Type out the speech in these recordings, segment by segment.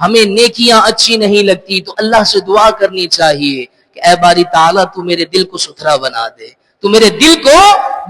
ہمیں نیکیاں اچھی نہیں لگتی تو اللہ سے دعا کرنی چاہیے کہ اے باری تعالیٰ تو میرے دل کو ستھرا بنا دے، تو میرے دل کو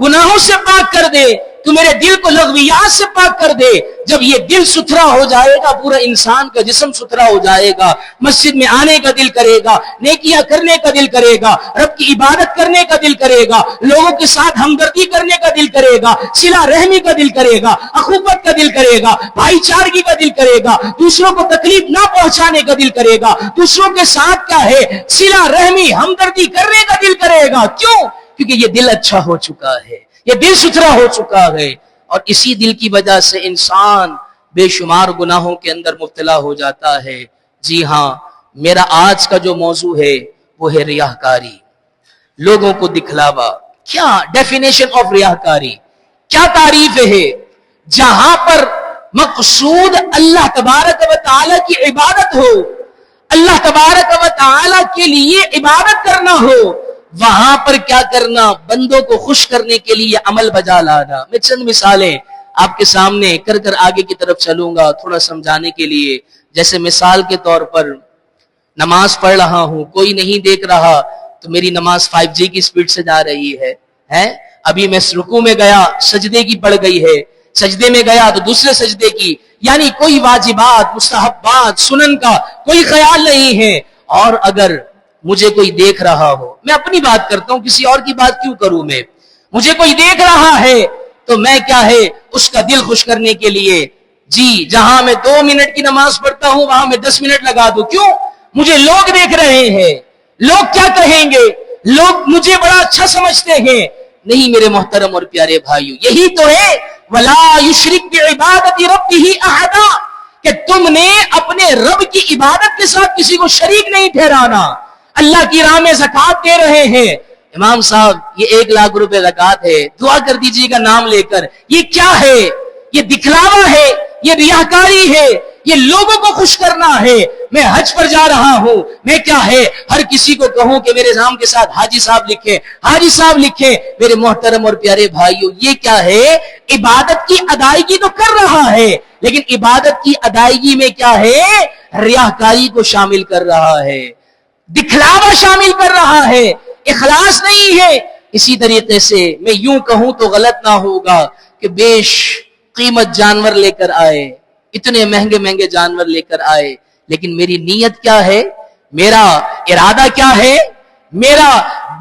گناہوں سے پاک کر دے، تو میرے دل کو لغویات سے پاک کر دے۔ جب یہ دل ستھرا ہو جائے گا پورا انسان کا جسم ستھرا ہو جائے گا، مسجد میں آنے کا دل کرے گا، نیکیاں کرنے کا دل کرے گا، رب کی عبادت کرنے کا دل کرے گا، لوگوں کے ساتھ ہمدردی کرنے کا دل کرے گا، صلہ رحمی کا دل کرے گا، اخوت کا دل کرے گا، بھائی چارگی کا دل کرے گا، دوسروں کو تکلیف نہ پہنچانے کا دل کرے گا، دوسروں کے ساتھ کیا ہے صلہ رحمی ہمدردی کرنے کا دل کرے گا۔ کیوں؟ کیونکہ یہ دل اچھا ہو چکا ہے، یہ دل ستھرا ہو چکا ہے، اور اسی دل کی وجہ سے انسان بے شمار گناہوں کے اندر مبتلا ہو جاتا ہے۔ جی ہاں، میرا آج کا جو موضوع ہے وہ ہے ریاکاری، لوگوں کو دکھلاوا۔ کیا ڈیفینیشن آف ریاکاری، کیا تعریف ہے؟ جہاں پر مقصود اللہ تبارک و تعالی کی عبادت ہو، اللہ تبارک و تعالی کے لیے عبادت کرنا ہو، وہاں پر کیا کرنا؟ بندوں کو خوش کرنے کے لیے عمل بجا لانا۔ میں چند مثالیں آپ کے سامنے کر آگے کی طرف چلوں گا تھوڑا سمجھانے کے لیے۔ جیسے مثال کے طور پر نماز پڑھ رہا ہوں، کوئی نہیں دیکھ رہا تو میری نماز 5G کی سپیڈ سے جا رہی ہے۔ ابھی میں رکوع میں گیا، سجدے کی پڑ گئی ہے، سجدے میں گیا تو دوسرے سجدے کی، یعنی کوئی واجبات، مستحبات، سنن کا کوئی خیال نہیں ہے۔ اور اگر مجھے کوئی دیکھ رہا ہو، میں اپنی بات کرتا ہوں، کسی اور کی بات کیوں کروں میں، مجھے کوئی دیکھ رہا ہے تو میں کیا ہے اس کا دل خوش کرنے کے لیے جی جہاں میں 2 منٹ کی نماز پڑھتا ہوں وہاں میں 10 منٹ لگا دوں۔ کیوں؟ مجھے لوگ دیکھ رہے ہیں، لوگ کیا کہیں گے، لوگ مجھے بڑا اچھا سمجھتے ہیں۔ نہیں میرے محترم اور پیارے بھائیو، یہی تو ہے وَلَا يُشْرِكْ بِعِبَادَةِ رَبِّهِ أَحَدًا، کہ تم نے اپنے رب کی عبادت کے ساتھ کسی کو شریک نہیں ٹھہرانا۔ اللہ کی راہ میں زکوٰۃ دے رہے ہیں، امام صاحب یہ 1 لاکھ روپے زکوٰۃ ہے، دعا کر دیجیے گا نام لے کر۔ یہ کیا ہے؟ یہ دکھلاوا ہے، یہ ریاکاری ہے، یہ لوگوں کو خوش کرنا ہے۔ میں حج پر جا رہا ہوں، میں کیا ہے ہر کسی کو کہوں کہ میرے نام کے ساتھ حاجی صاحب لکھیں، حاجی صاحب لکھیں۔ میرے محترم اور پیارے بھائیو، یہ کیا ہے؟ عبادت کی ادائیگی تو کر رہا ہے، لیکن عبادت کی ادائیگی میں کیا ہے؟ ریاکاری کو شامل کر رہا ہے، دکھلاوا شامل کر رہا ہے، اخلاص نہیں ہے۔ اسی طریقے سے میں یوں کہوں تو غلط نہ ہوگا کہ بیش قیمت جانور لے کر آئے، اتنے مہنگے مہنگے جانور لے کر آئے، لیکن میری نیت کیا ہے، میرا ارادہ کیا ہے، میرا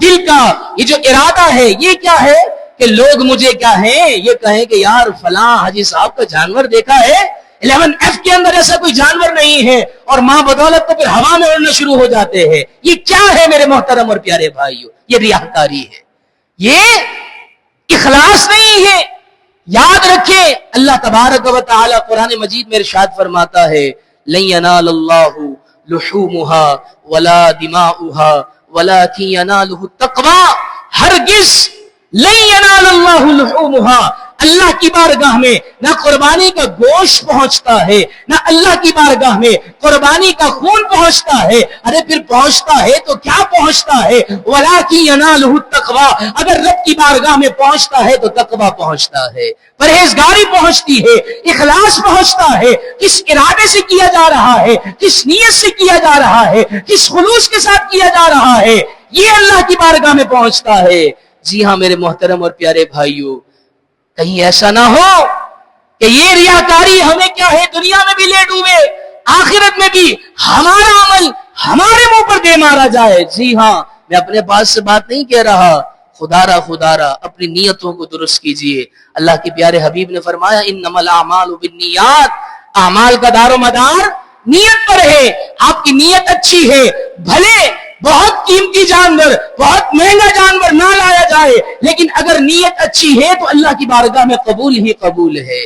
دل کا یہ جو ارادہ ہے یہ کیا ہے کہ لوگ مجھے کیا ہیں، یہ کہیں کہ یار فلاں حاجی صاحب کا جانور دیکھا ہے، 11F کے اندر ایسا کوئی جانور نہیں ہے، اور ماں بدولت تو پھر ہوا میں اڑنا شروع ہو جاتے ہیں۔ یہ کیا ہے میرے محترم اور پیارے بھائیو؟ یہ ریاکاری ہے، یہ اخلاص نہیں ہے۔ یاد رکھیں اللہ تبارک و تعالی قرآن مجید میں ارشاد فرماتا ہے لن ینال اللہ لحومها ولا دماؤها ولكن يناله التقوى، ہرگز لن ینال اللہ لحومها، اللہ کی بارگاہ میں نہ قربانی کا گوشت پہنچتا ہے، نہ اللہ کی بارگاہ میں قربانی کا خون پہنچتا ہے۔ ارے پھر پہنچتا ہے تو کیا پہنچتا ہے؟ وَلَٰكِن يَنَالُهُ التَّقْوَىٰ، اگر رب کی بارگاہ میں پہنچتا ہے تو تقویٰ پہنچتا ہے، پرہیزگاری پہنچتی ہے، اخلاص پہنچتا ہے۔ کس ارادے سے کیا جا رہا ہے، کس نیت سے کیا جا رہا ہے، کس خلوص کے ساتھ کیا جا رہا ہے، یہ اللہ کی بارگاہ میں پہنچتا ہے۔ جی ہاں میرے محترم اور پیارے بھائیو، کہیں ایسا نہ ہو کہ یہ ریاکاری ہمیں کیا ہے دنیا میں بھی لے ڈوبے، آخرت میں بھی ہمارا عمل ہمارے منہ پر دے مارا جائے۔ جی ہاں، میں اپنے پاس سے بات نہیں کہہ رہا، خدا را اپنی نیتوں کو درست کیجئے۔ اللہ کے پیارے حبیب نے فرمایا انما الاعمال بالنیات، اعمال کا دار و مدار نیت پر ہے۔ آپ کی نیت اچھی ہے، بھلے بہت قیمتی جانور، بہت مہنگا جانور نہ لایا جائے، لیکن اگر نیت اچھی ہے تو اللہ کی بارگاہ میں قبول ہی قبول ہے۔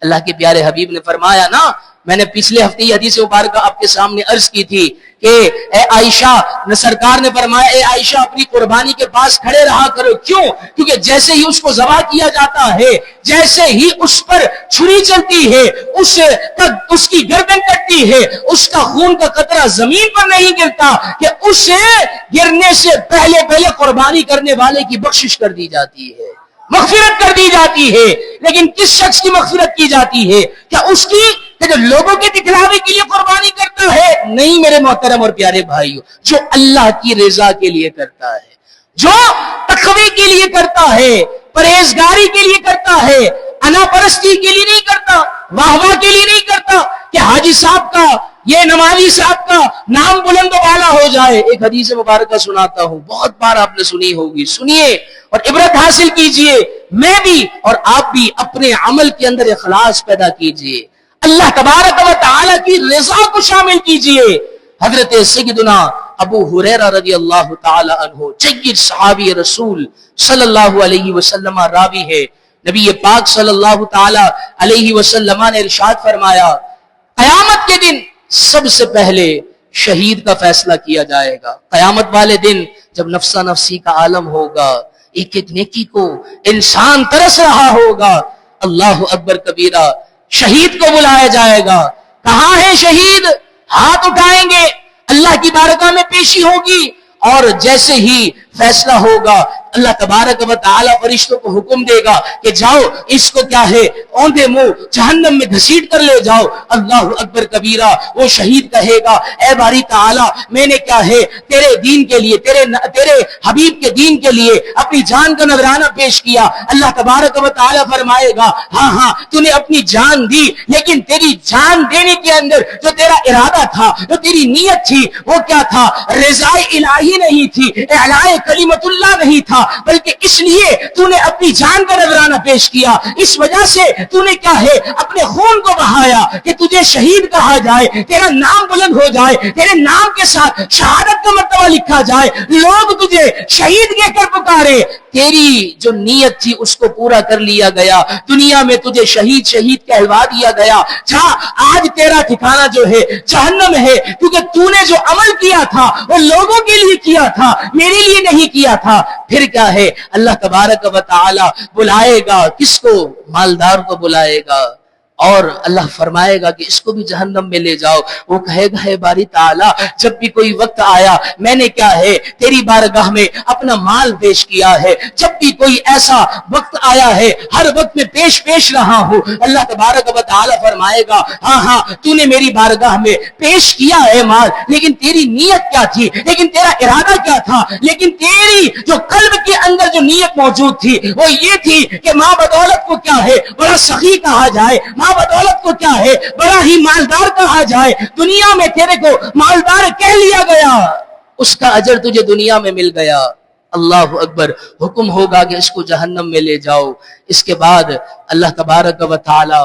اللہ کے پیارے حبیب نے فرمایا نا، میں نے پچھلے ہفتے یہ حدیث مبارکہ آپ کے سامنے عرض کی تھی کہ اے عائشہ، سرکار نے فرمایا اے عائشہ اپنی قربانی کے پاس کھڑے رہا کرو۔ کیوں؟ کیونکہ جیسے ہی اس کو ذبح کیا جاتا ہے، جیسے ہی اس پر چھری چلتی ہے، اس کی گردن کٹتی ہے، اس کا خون کا قطرہ زمین پر نہیں گرتا کہ اسے گرنے سے پہلے قربانی کرنے والے کی بخشش کر دی جاتی ہے، مغفرت کر دی جاتی ہے۔ لیکن کس شخص کی مغفرت کی جاتی ہے؟ کیا اس کی کہ جو لوگوں کے دکھلاوے کے لیے قربانی کر نہیں میرے محترم اور پیارے بھائیوں، جو اللہ کی رضا کے لیے کرتا ہے، جو تقوی کے لیے کرتا ہے، پرہیزگاری کے لیے کرتا ہے، انا پرستی کے لیے نہیں کرتا، واہ واہ کے لیے نہیں کرتا کہ حاجی صاحب کا، یہ نمازی صاحب کا نام بلند و بالا ہو جائے۔ ایک حدیث مبارکہ سناتا ہوں، بہت بار آپ نے سنی ہوگی، سنیے اور عبرت حاصل کیجئے۔ میں بھی اور آپ بھی اپنے عمل کے اندر اخلاص پیدا کیجئے، اللہ تبارک و تعالی کی رضا کو شامل کیجئے۔ حضرت سیدنا ابو ہریرہ رضی اللہ تعالی عنہ، جید صحابی رسول صلی اللہ علیہ وسلم راوی ہے، نبی پاک صلی اللہ تعالی علیہ وسلم نے ارشاد فرمایا، قیامت کے دن سب سے پہلے شہید کا فیصلہ کیا جائے گا۔ قیامت والے دن جب نفسا نفسی کا عالم ہوگا، ایک ایک نیکی کو انسان ترس رہا ہوگا، اللہ اکبر کبیرہ، شہید کو بلایا جائے گا۔ کہاں ہے شہید؟ ہاتھ اٹھائیں گے، اللہ کی بارگاہ میں پیشی ہوگی، اور جیسے ہی فیصلہ ہوگا اللہ تبارک و تعالی فرشتوں کو حکم دے گا کہ جاؤ اس کو کیا ہے اوندے منہ جہنم میں گھسیٹ کر لے جاؤ۔ اللہ اکبر کبیرہ، وہ شہید کہے گا، اے باری تعالی، میں نے کیا ہے تیرے دین کے لیے، تیرے حبیب کے دین کے لیے اپنی جان کا نذرانہ پیش کیا۔ اللہ تبارک و تعالی فرمائے گا، ہاں ہاں تو نے اپنی جان دی، لیکن تیری جان دینے کے اندر جو تیرا ارادہ تھا، جو تیری نیت تھی، وہ کیا تھا؟ رضا الہی نہیں تھی، اعلاء کلمت اللہ نہیں تھا، بلکہ اس لیے تو نے اپنی جان کا نذرانہ پیش کیا، اس وجہ سے تو نے کیا ہے اپنے خون کو بہایا کہ تجھے شہید کہا جائے، تیرا نام بلند ہو جائے، تیرے نام کے ساتھ شہادت کا مرتبہ لکھا جائے، لوگ تجھے شہید کہہ کر پکارے۔ تیری جو نیت تھی اس کو پورا کر لیا گیا، دنیا میں تجھے شہید شہید کہلوا دیا گیا۔ جا، آج تیرا ٹھکانہ جو ہے جہنم ہے، کیونکہ تو نے جو عمل کیا تھا وہ لوگوں کے لیے کیا تھا، میرے لیے نہیں کیا تھا۔ پھر کیا ہے؟ اللہ تبارک و تعالی بلائے گا کس کو؟ مالدار کو بلائے گا، اور اللہ فرمائے گا کہ اس کو بھی جہنم میں لے جاؤ۔ وہ کہے گا، ہے باری تعالیٰ، جب بھی کوئی وقت آیا میں نے کیا ہے تیری بارگاہ میں اپنا مال پیش کیا ہے، جب بھی کوئی ایسا وقت آیا ہے ہر وقت میں پیش رہا ہوں۔ اللہ تبارک و تعالیٰ فرمائے گا، ہاں ہاں تو نے میری بارگاہ میں پیش کیا ہے مال، لیکن تیری نیت کیا تھی، لیکن تیرا ارادہ کیا تھا، لیکن تیری جو قلب کے اندر جو نیت موجود تھی وہ یہ تھی کہ ماں بدولت کو کیا ہے بڑا سخی کہا جائے، ماں بدولت کو کیا ہے بڑا ہی مالدار کہا جائے، دنیا میں تیرے کو مالدار کہہ لیا گیا، اس کا اجر تجھے دنیا میں مل گیا۔ اللہ اکبر، حکم ہوگا کہ اس کو جہنم میں لے جاؤ۔ اس کے بعد اللہ تبارک و تعالی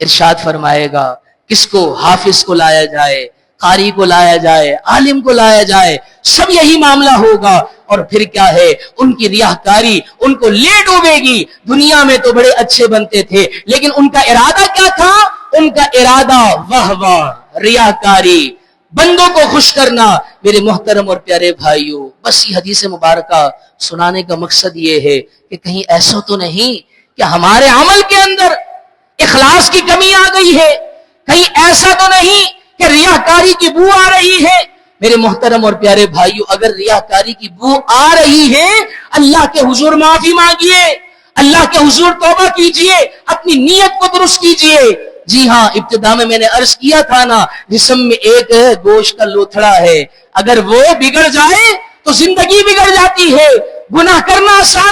ارشاد فرمائے گا کس کو؟ حافظ کو لایا جائے، قاری کو لایا جائے، عالم کو لایا جائے، سب یہی معاملہ ہوگا۔ اور پھر کیا ہے؟ ان کی ریاکاری ان کو لے ڈوبے گی۔ دنیا میں تو بڑے اچھے بنتے تھے، لیکن ان کا ارادہ کیا تھا؟ ان کا ارادہ واہ واہ، ریاکاری، بندوں کو خوش کرنا۔ میرے محترم اور پیارے بھائیوں، بس یہ حدیث مبارکہ سنانے کا مقصد یہ ہے کہ کہیں ایسا تو نہیں کہ ہمارے عمل کے اندر اخلاص کی کمی آ گئی ہے، کہیں ایسا تو نہیں کہ ریاکاری کی بو آ رہی ہے۔ میرے محترم اور پیارے بھائیوں، اگر ریاکاری کی بو آ رہی ہے، اللہ کے حضور معافی مانگیے، اللہ کے حضور توبہ کیجئے، اپنی نیت کو درست کیجئے۔ جی ہاں، ابتدا میں نے عرض کیا تھا نا، جسم میں ایک گوشت کا لوتھڑا ہے، اگر وہ بگڑ جائے تو زندگی بگڑ جاتی ہے۔ گناہ کرنا آسان